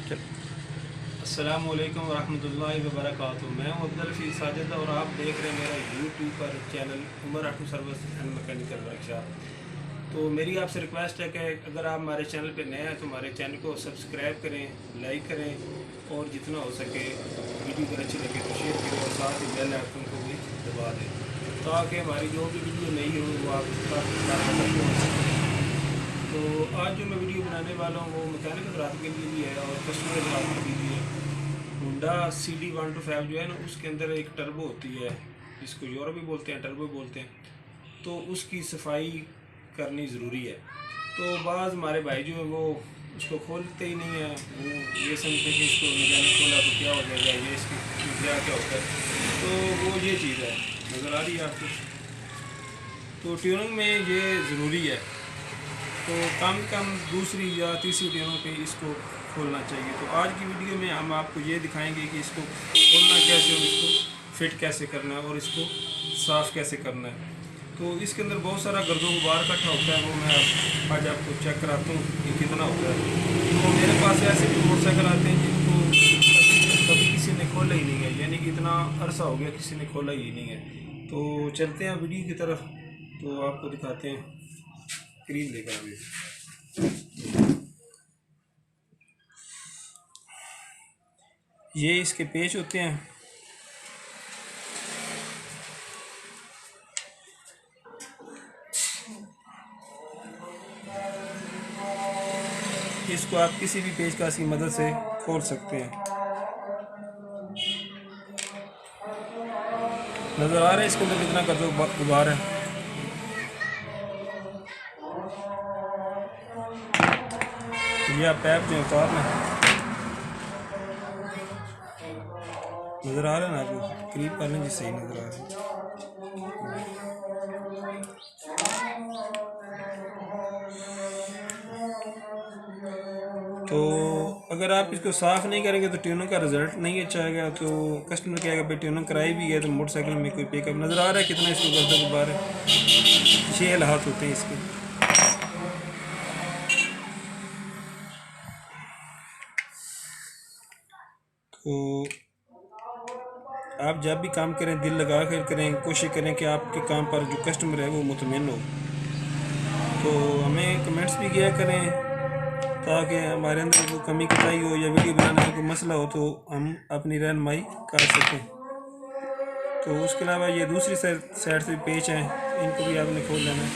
चल। अस्सलामु अलैकुम वरहमतुल्लाहि वबरकातुहू। मैं हूं अब्दुल हफीज़ साजिद और आप देख रहे हैं मेरा यूट्यूब पर channel Umar auto service and mechanical workshop. तो मेरी आपसे रिक्वेस्ट है कि अगर आप हमारे चैनल पर नए हैं तो हमारे चैनल को सब्सक्राइब करें, लाइक करें और जितना हो सके वीडियो अगर अच्छी लगे तो शेयर करें और साथ ही बेल आइकन को भी दबा दें ताकि हमारी जो भी वीडियो नई हो वो आप तक पहुँच सके। तो आज जो मैं वीडियो बनाने वाला हूँ वो मैकेनिकल हज़रात के लिए भी है और कस्टमर हज़रात के लिए भी है। होंडा CD125 जो है ना उसके अंदर एक टर्बो होती है जिसको यूरो भी बोलते हैं, टर्बो बोलते हैं। तो उसकी सफाई करनी ज़रूरी है। तो बाज़ हमारे भाई जो है वो उसको खोलते ही नहीं है, वो ये समझते कि इसको मैकेनिक खोला तो क्या हो जाएगा, ये इसकी क्या क्या होता है। तो वो ये चीज़ है, नज़र आ रही है आपको। तो ट्यूनिंग में ये ज़रूरी है, तो कम से कम दूसरी या तीसरी ट्यूनों पे इसको खोलना चाहिए। तो आज की वीडियो में हम आपको ये दिखाएंगे कि इसको खोलना कैसे और इसको फिट कैसे करना है और इसको साफ़ कैसे करना है। तो इसके अंदर बहुत सारा गर्दो गुबार इकट्ठा होता है, वो मैं आज आपको चेक कराता हूँ कि कितना होता है। तो मेरे पास ऐसे भी मोटरसाइकिल आते हैं जिनको कभी किसी ने खोला ही नहीं है, यानी कि इतना अरसा हो गया किसी ने खोला ही नहीं है। तो चलते हैं वीडियो की तरफ, तो आपको दिखाते हैं स्क्रीन देकर अभी। ये इसके पेच होते हैं, इसको आप किसी भी पेचकस की मदद से खोल सकते हैं। नज़र आ रहा है इसके अंदर कितना गर्दो गुबार है। ये आप पैप जो उतार लें, नज़र आ रहा है ना आपको, करीब कर लें जिससे सही नज़र आ रहा है। तो अगर आप इसको साफ़ नहीं करेंगे तो ट्यूनिंग का रिज़ल्ट नहीं अच्छा आएगा। तो कस्टमर कहेगा भाई ट्यूनिंग कराई भी है तो मोटरसाइकिल में कोई पिकअप। नज़र आ रहा है कितना इसको गर्दो गुबार है, 6 हाथ होते हैं इसके। तो आप जब भी काम करें दिल लगा कर करें, कोशिश करें कि आपके काम पर जो कस्टमर है वो मुतमईन हो। तो हमें कमेंट्स भी किया करें ताकि हमारे अंदर कोई कमी कताई हो या वीडियो बनाने में कोई मसला हो तो हम अपनी रहनुमाई कर सकें। तो उसके अलावा ये दूसरी साइड से पेच हैं, इनको भी आपने खोल लेना है।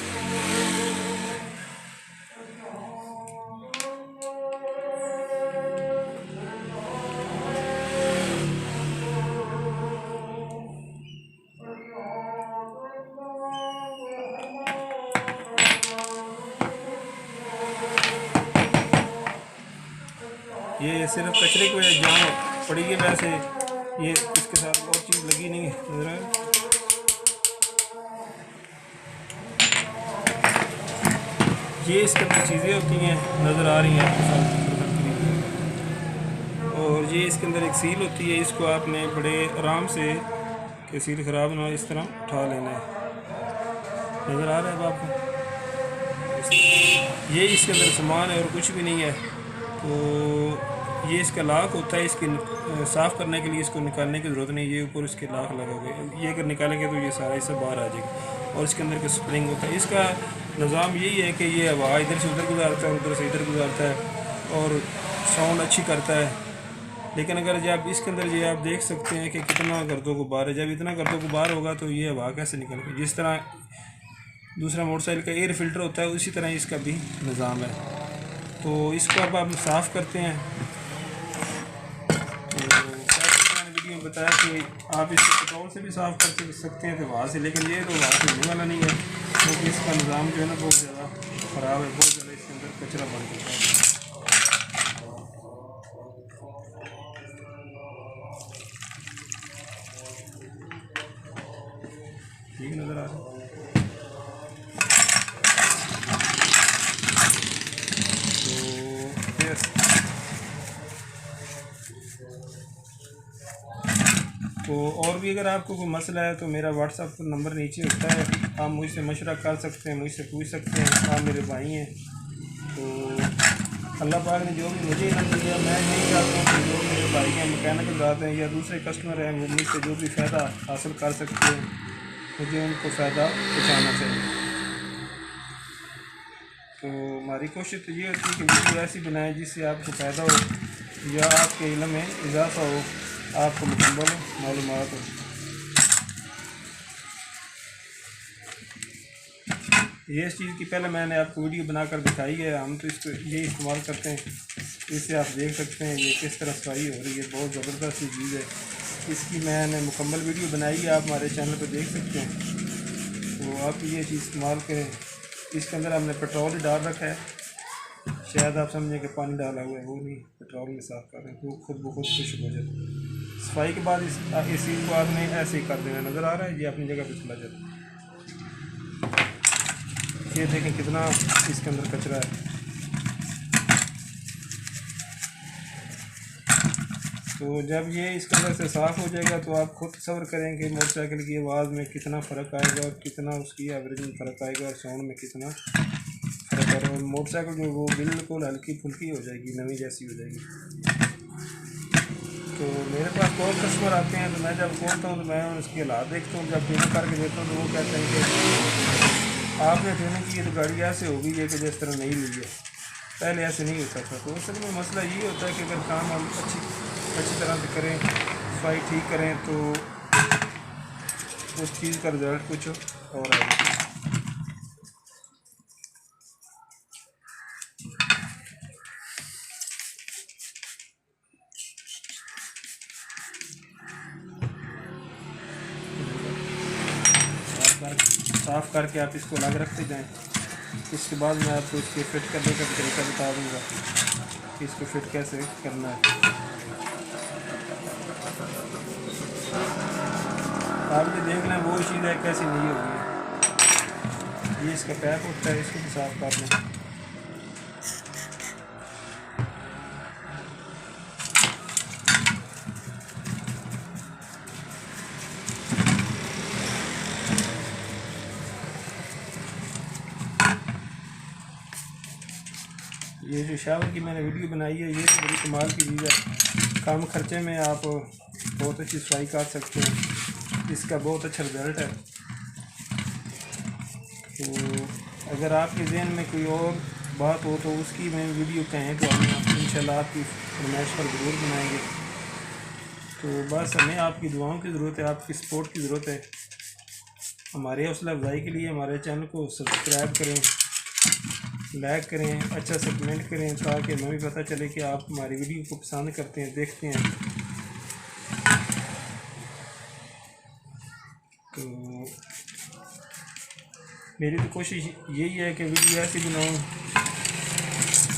ये सिर्फ कचरे की वजह जहाँ पड़ी है वैसे ये इसके साथ और चीज़ लगी नहीं है। नजर आया, ये इसके अंदर चीज़ें होती हैं, नज़र आ रही हैं आपके साथ। और ये इसके अंदर एक सील होती है, इसको आपने बड़े आराम से कि सील ख़राब ना हो इस तरह उठा लेना है। नज़र आ रहा है आपको, ये इसके अंदर सामान है और कुछ भी नहीं है। तो ये इसका लाक होता है, इसके साफ़ करने के लिए इसको निकालने की ज़रूरत नहीं, ये ऊपर इसके लाक लगा हुआ है। ये अगर निकालेंगे तो ये सारा इससे बाहर आ जाएगा। और इसके अंदर का स्प्रिंग होता है, इसका निज़ाम यही है कि ये हवा इधर से उधर गुजारता है और उधर से इधर गुजारता है और साउंड अच्छी करता है। लेकिन अगर जब इसके अंदर ये आप देख सकते हैं कि कितना गर्दो गुबार है, जब इतना गर्दो गुबार होगा तो ये हवा कैसे निकलेगी। जिस तरह दूसरा मोटरसाइकिल का एयर फिल्टर होता है उसी तरह इसका भी निज़ाम है। तो इसको अब आप साफ़ करते हैं। तो मैंने वीडियो में बताया कि आप इसको पेट्रोल से भी साफ़ कर सकते हैं तो वहाँ से, लेकिन ये तो वहाँ से होने वाला नहीं है क्योंकि इसका निज़ाम जो है ना बहुत ज़्यादा ख़राब है, बहुत ज़्यादा इसके अंदर कचरा बन चुका है। ठीक नज़र आ रहा है। तो और भी अगर आपको कोई मसला है तो मेरा व्हाट्सएप नंबर नीचे होता है, आप मुझसे मशवरा कर सकते हैं, मुझसे पूछ सकते हैं। आप मेरे भाई हैं। तो अल्लाह पाक ने जो भी मुझे इल्म दिया, मैं नहीं चाहता हूँ कि जो मेरे भाई हैं मैकेनिकल जाते हैं या दूसरे कस्टमर हैं वो मुझसे जो भी फ़ायदा हासिल कर सकते हैं मुझे उनको फ़ायदा पहुँचाना चाहिए। तो हमारी कोशिश तो ये होती है कि वीडियो ऐसी बनाएं जिससे आपको फ़ायदा हो या आपके इल्म में इजाफ़ा हो, आपको मुकम्मल मालूमात हो। ये इस चीज़ की पहले मैंने आपको वीडियो बनाकर दिखाई है, हम तो इसको ये इस्तेमाल करते हैं। इससे आप देख सकते हैं ये किस तरह सफाई हो रही है, बहुत ज़बरदस्त चीज़ है। इसकी मैंने मुकम्मल वीडियो बनाई है, आप हमारे चैनल पर देख सकते हैं। तो आप ये चीज़ इस्तेमाल करें। इसके अंदर हमने पेट्रोल ही डाल रखा है, शायद आप समझें कि पानी डाला हुआ है, वो नहीं, पेट्रोल में साफ़ कर रहे हैं, वो खुद ब खुद खुश्क हो जाए। सफाई के बाद इस चीज़ को आपने ऐसे ही कर देना, नज़र आ रहा है ये अपनी जगह पर चला जाता है। ये देखें कितना इसके अंदर कचरा है। तो जब ये इसके अंदर से साफ़ हो जाएगा तो आप खुद तसव्वुर करेंगे मोटरसाइकिल की आवाज़ में कितना फ़र्क आएगा और कितना उसकी एवरेज में फ़र्क आएगा और साउंड में कितना फ़र्क आएगा। और मोटरसाइकिल जो वो बिल्कुल हल्की फुल्की हो जाएगी, नवी जैसी हो जाएगी। तो मेरे पास बहुत कस्टमर आते हैं, तो मैं जब खोलता हूँ तो मैं उसके हालात देखता हूँ। जब ट्यूनिंग करके देखता हूँ तो वो कहते हैं कि आपने ट्यूनिंग की है तो गाड़ी ऐसे हो गई है कि जिस तरह नहीं ली है, पहले ऐसे नहीं होता था। तो असल में मसला ये होता है कि अगर काम हम अच्छी तरह से करें, सफाई ठीक करें, तो उस चीज़ का रिज़ल्ट कुछ और आएगा। साफ़ करके आप इसको अलग रखते जाएं। इसके बाद मैं आपको इसके फिट करने का तरीका बता दूंगा कि इसको फिट कैसे करना है। आप ये देख लें वो चीज़ है कैसी नहीं होगी। ये इसका पैप होता है, इसको भी साफ़ कर लें। ये जो शावर की मैंने वीडियो बनाई है ये तो बड़ी कमाल की चीज़ है। कम खर्चे में आप बहुत अच्छी सफाई कर सकते हैं, इसका बहुत अच्छा रिज़ल्ट है। तो अगर आपके ज़हन में कोई और बात हो तो उसकी मैं वीडियो कहें तो हम इंशाल्लाह आपकी फरमाइश पर ज़रूर बनाएंगे। तो बस हमें आपकी दुआओं की ज़रूरत है, आपकी सपोर्ट की ज़रूरत है। हमारे हौसला अफजाई के लिए हमारे चैनल को सब्सक्राइब करें, लाइक करें, अच्छा सा कमेंट करें, ताकि हमें भी पता चले कि आप हमारी वीडियो को पसंद करते हैं, देखते हैं। तो मेरी तो कोशिश यही है कि वीडियो ऐसी बनाऊँ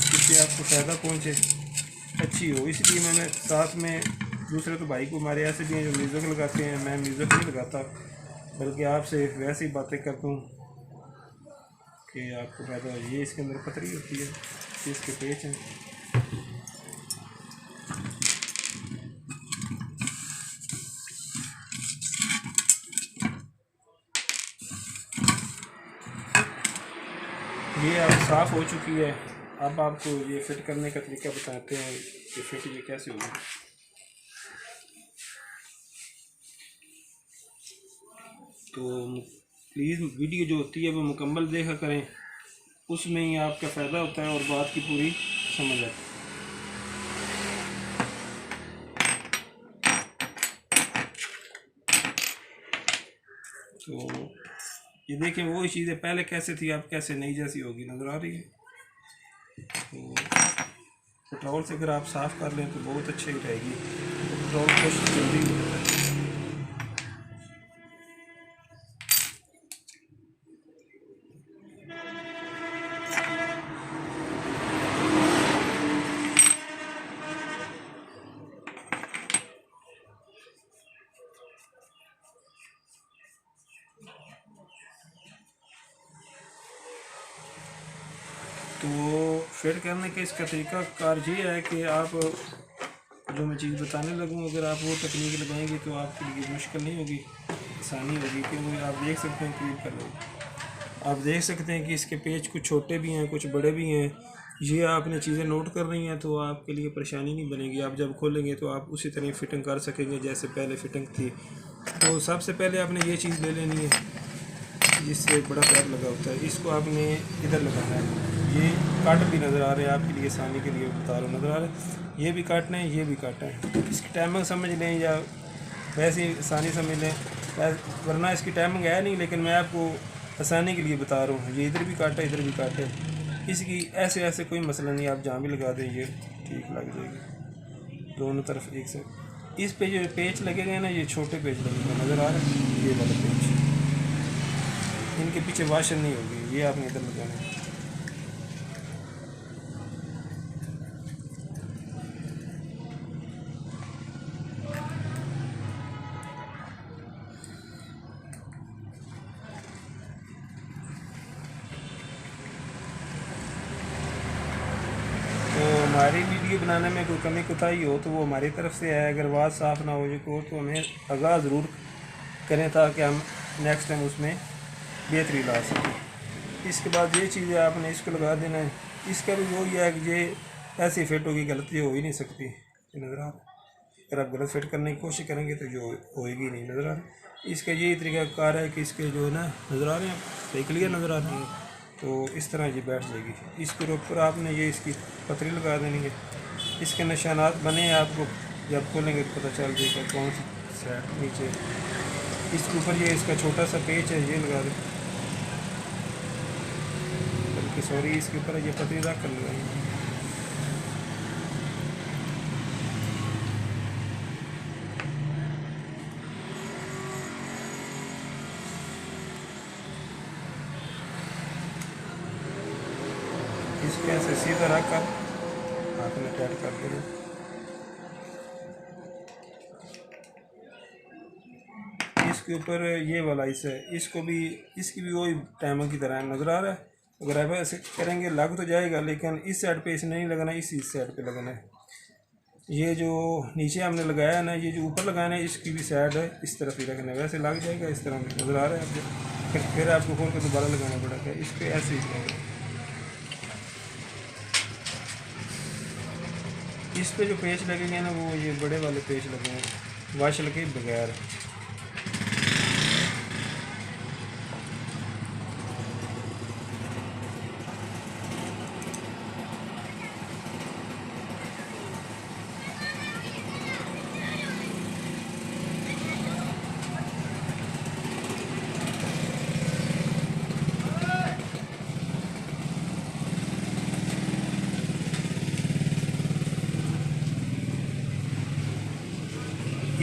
जिससे आपको फ़ायदा पहुँचे, अच्छी हो। इसलिए मैंने साथ में दूसरे तो भाई को हमारे ऐसे भी हैं जो म्यूज़िक लगाते हैं, मैं म्यूज़िक नहीं लगाता, बल्कि आपसे वैसे ही बातें करता हूँ कि आपको फ़ायदा हो। ये इसके अंदर पतरी होती है, इसके पेच हैं। ये अब साफ़ हो चुकी है। अब आपको ये फिट करने का तरीका बताते हैं कि फिट ये कैसे होगी। तो प्लीज़ वीडियो जो होती है वो मुकम्मल देखा करें, उसमें ही आपका फ़ायदा होता है और बात की पूरी समझ आती है। तो ये देखें वो चीज़ें पहले कैसे थी अब कैसे नई जैसी होगी, नज़र आ रही है। तो पेट्रोल से अगर आप साफ़ कर लें तो बहुत अच्छी रहेगी। पेट्रोल खुश जल्दी हो जाता है। तो फिट करने का इसका तरीका कार ये है कि आप जो मैं चीज़ बताने लगूँ अगर आप वो तकनीक लगाएंगे तो आपके लिए मुश्किल नहीं होगी, आसानी होगी। क्योंकि आप देख सकते हैं, क्लिक कर लो, आप देख सकते हैं कि इसके पेच कुछ छोटे भी हैं कुछ बड़े भी हैं। ये आपने चीज़ें नोट कर रही हैं तो आपके लिए परेशानी नहीं बनेगी। आप जब खोलेंगे तो आप उसी तरह फिटिंग कर सकेंगे जैसे पहले फिटिंग थी। तो सबसे पहले आपने ये चीज़ ले लेनी है जिससे एक बड़ा पैर लगा होता है, इसको आपने इधर लगाना है। ये कट भी नज़र आ रहे हैं आपके लिए, आसानी के लिए बता रहा हूँ, नज़र आ रहे हैं। ये भी काटना है, ये भी काटना है। इसकी टाइमिंग समझ लें या वैसे ही आसानी समझ लें, वरना इसकी टाइमिंग है नहीं, लेकिन मैं आपको आसानी के लिए बता रहा हूँ। ये इधर भी काटा, इधर भी काटे, इसकी ऐसे ऐसे कोई मसला नहीं, आप जहाँ भी लगा दें ये ठीक लग जाएगी दोनों तरफ एक से। इस पे जो पेच लगेगा ना, ये छोटे पेच लगेगा, नज़र आ रहा है ये वाला पेच, इनके पीछे वाशर नहीं होगी, ये आपने इधर लगाना है। तो हमारी वीडियो बनाने में कोई कमी कोताही हो तो वो हमारी तरफ से है। अगर आवाज़ साफ़ ना हो जो तो हमें आगाह ज़रूर करें ताकि हम नेक्स्ट टाइम उसमें बेहतरी ला सकें। इसके बाद ये चीज़ें आपने इसको लगा देना है। इसका भी वही है कि ये ऐसी फिट होगी, गलती हो ही नहीं सकती, नज़र आ रहा। अगर आप गलत फिट करने की कोशिश करेंगे तो जो होएगी नहीं, नज़र आ रहा। इसका यही तरीका कार है कि इसके जो है ना, नज़र आ रहे हैं, सही क्लियर नज़र आ रहे हैं। तो इस तरह ये बैठ जाएगी। इसके ऊपर आपने ये इसकी पतरी लगा देनी है। इसके निशानात बने हैं, आपको जब खोलेंगे तो पता चल जाएगा कौन सी साइड नीचे। इसके ऊपर ये इसका छोटा सा पेच है, ये लगा दें, बल्कि सॉरी इसके ऊपर ये पतरी रख कर लगाएंगे। इसके ऐसे सीधा रख कर आपने टाइट कर देना। इसके ऊपर ये वाला हिस्सा है, इसको भी, इसकी भी वही टाइमर की तरह नज़र आ रहा है। अगर आप ऐसे करेंगे लग तो जाएगा, लेकिन इस साइड पे इसे नहीं लगाना, इसी साइड पे लगाना है। ये जो नीचे हमने लगाया है ना, ये जो ऊपर लगाना है, इसकी भी साइड है इस तरफ ही रखना है, वैसे लग जाएगा इस तरह नज़र आ रहा है आपको। फिर आपको खोल कर दोबारा लगाना पड़ेगा, इस पर ऐसे ही लगाएगा। इस पे जो पेच लगेंगे ना, वो ये बड़े वाले पेच लगेंगे वाशल के बगैर।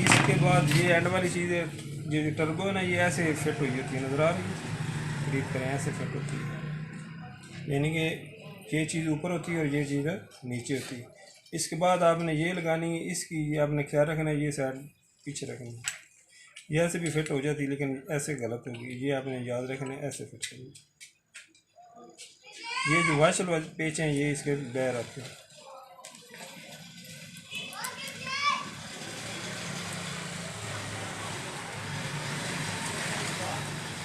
इसके बाद ये एंड वाली चीज़ है, जो टर्बो है ना, ये ऐसे फिट हुई होती है, नज़र आ रही है, करीब करें ऐसे फिट होती है, यानी कि ये चीज़ ऊपर होती है और ये चीज़ नीचे होती है। इसके बाद आपने ये लगानी है, इसकी आपने ख्याल रखना है, ये साइड पीछे रखनी है। ये ऐसे भी फिट हो जाती है, लेकिन ऐसे गलत होगी, ये आपने याद रखना है, ऐसे फिट करनी। ये जो वाशल वाले पेच हैं, ये इसके बाहर आते हैं।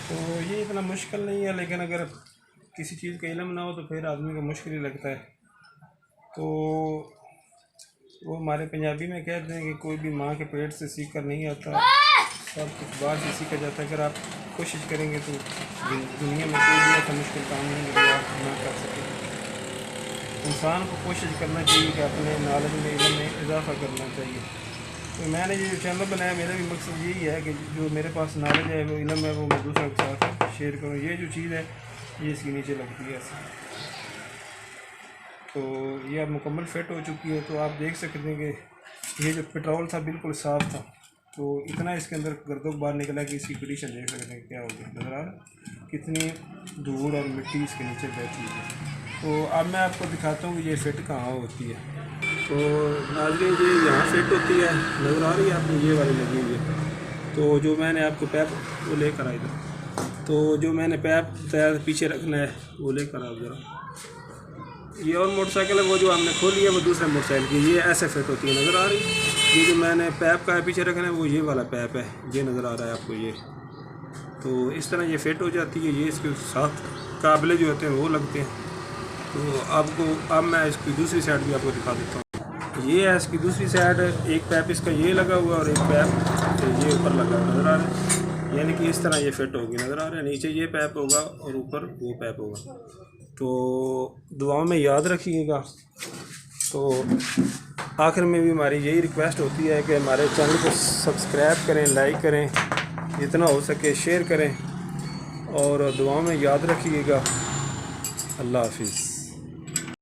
तो ये इतना मुश्किल नहीं है, लेकिन अगर किसी चीज़ का इल्म ना हो तो फिर आदमी को मुश्किल ही लगता है। तो वो हमारे पंजाबी में कहते हैं कि कोई भी माँ के पेट से सीख कर नहीं आता, सब कुछ बाहर से सीखा जाता है। अगर आप कोशिश करेंगे तो दुनिया में कोई भी ऐसा मुश्किल काम नहीं है जो आप ना कर सकें। इंसान को कोशिश करना चाहिए कि अपने नॉलेज में, इल्म में इजाफ़ा करना चाहिए। तो मैंने ये जो चैनल बनाया, मेरा भी मकसद यही है कि जो मेरे पास नॉलेज है, वो इल्म है, वो मैं दूसरों के साथ शेयर करूँ। ये जो चीज़ है ये इसके नीचे लगती है ऐसे। तो ये अब मुकम्मल फिट हो चुकी है। तो आप देख सकते हैं कि ये जो पेट्रोल था बिल्कुल साफ़ था, तो इतना इसके अंदर गर्दो बाहर निकला कि इसकी कंडीशन देख सकते हैं क्या हो गया, नज़र आ रहा कितनी धूल और मिट्टी इसके नीचे बैठी है। तो अब मैं आपको दिखाता हूँ कि ये फिट कहाँ होती है। तो नाज़रीन जी, यहाँ फिट होती है, नज़र आ रही है आपको, ये वाली लगी हुई है। तो जो मैंने आपको पैप वो लेकर आया था, तो जो मैंने पैप तैयार पीछे रखना है वो लेकर आओ ज़रा। ये और मोटरसाइकिल है, वो जो हमने खोली है वो दूसरे मोटरसाइकिल की, ये ऐसे फिट होती है, नज़र आ रही है। ये जो मैंने पैप का पीछे रखना है वो ये वाला पैप है, ये नज़र आ रहा है आपको ये। तो इस तरह ये फिट हो जाती है। ये इसके साथ काबले जो होते हैं वो लगते हैं। तो अब मैं इसकी दूसरी साइड भी आपको दिखा देता हूँ। ये है इसकी दूसरी साइड, एक पैप इसका ये लगा हुआ और एक पैप ये ऊपर लगा हुआ नज़र आ रहा है, यानी कि इस तरह ये फिट होगी नज़र आ रहा है। नीचे ये पैप होगा और ऊपर वो पैप होगा। तो दुआओं में याद रखिएगा। तो आखिर में भी हमारी यही रिक्वेस्ट होती है कि हमारे चैनल को सब्सक्राइब करें, लाइक करें, जितना हो सके शेयर करें और दुआओं में याद रखिएगा। अल्लाह हाफिज़।